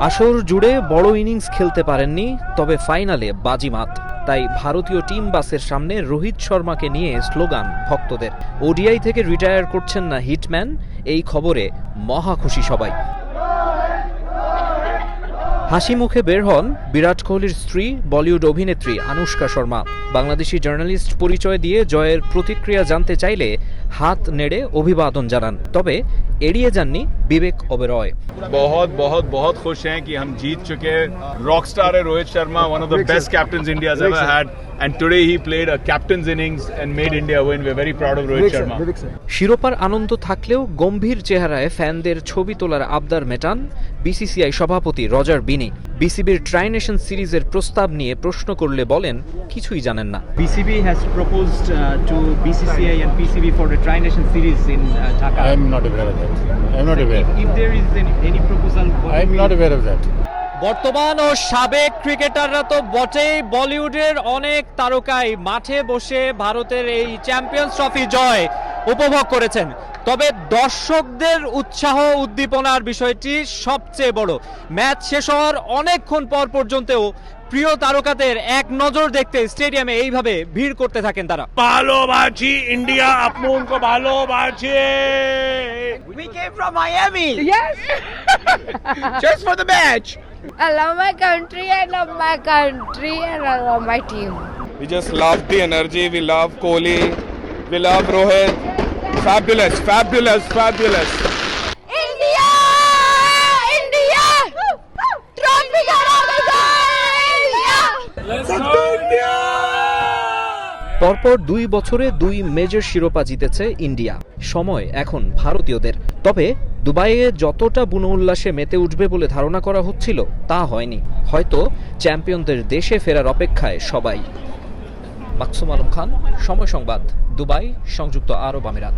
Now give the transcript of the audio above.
আসর জুড়ে বড় ইনিংস খেলতে পারেননি, তবে ফাইনালে বাজিমাত। তাই ভারতীয় টিম বাসের সামনে রোহিত শর্মাকে নিয়ে স্লোগান ভক্তদের। ওডিআই থেকে রিটায়ার করছেন না হিটম্যান, এই খবরে মহা খুশি সবাই। হাসি মুখে বের হন বিরাট কোহলির স্ত্রী বলিউড অভিনেত্রী আনুশকা শর্মা। বাংলাদেশি জার্নালিস্ট পরিচয় দিয়ে জয়ের প্রতিক্রিয়া জানতে চাইলে হাত নেড়ে অভিবাদন জানান, তবে এড়িয়ে যাননি বিবেক ওবেরয়। बहुत बहुत बहुत खुश हैं कि हम जीत चुके। रॉक स्टार है Rohit Sharma, one of the best captains India's ever had, and today he played a captain's innings and made India win. We're very proud of Rohit Sharma. শিরোপার আনন্দ থাকলেও গম্ভীর চেহারায় ফ্যানদের ছবি তোলার আবদার মেটান বিসিসিআই সভাপতি রজার বিনি। বিসিবির ট্রাই নেশন সিরিজের প্রস্তাব নিয়ে প্রশ্ন করলে বলেন কিছুই জানেন না। BCB has proposed to BCCI and PCB for the Tri Nation series in Dhaka. I am not aware of that. I am not aware. If there is any proposal, what I am will not aware of that. বর্তমান ও সাবেক ক্রিকেটাররা তো বটেই, বলিউডের অনেক তারকাই মাঠে বসে ভারতের এই চ্যাম্পিয়ন্স ট্রফি জয় উপভোগ করেছেন। তবে দর্শকদের উৎসাহ উদ্দীপনার বিষয়টি সবচেয়ে বড়। ম্যাচ শেষ হওয়ার অনেকক্ষণ পর পর্যন্তও প্রিয় তারকাদের এক নজর দেখতে স্টেডিয়ামে এইভাবে ভিড় করতে থাকেন তারা। ভালোবাসি ইন্ডিয়া, আপনাকে ভালোবাসি। We came from Miami. Yes. Just for the match. I love my country, I love my country, and I love my team. We just love the energy. We love Kohli. We love Rohit. Fabulous, fabulous, fabulous. India! India! Trophy India! পরপর 2 বছরে 2 major শিরোপা জিতেছে India. সময় এখন ভারতীয়দের। তবে দুবাইয়ে যতটা বুনো উল্লাসে মেতে উঠবে বলে ধারণা করা হচ্ছিল তা হয়নি। হয়তো চ্যাম্পিয়নদের দেশে ফেরার অপেক্ষায় সবাই। মাকসুম আলম খান, সময় সংবাদ, দুবাই, সংযুক্ত আরব আমিরাত।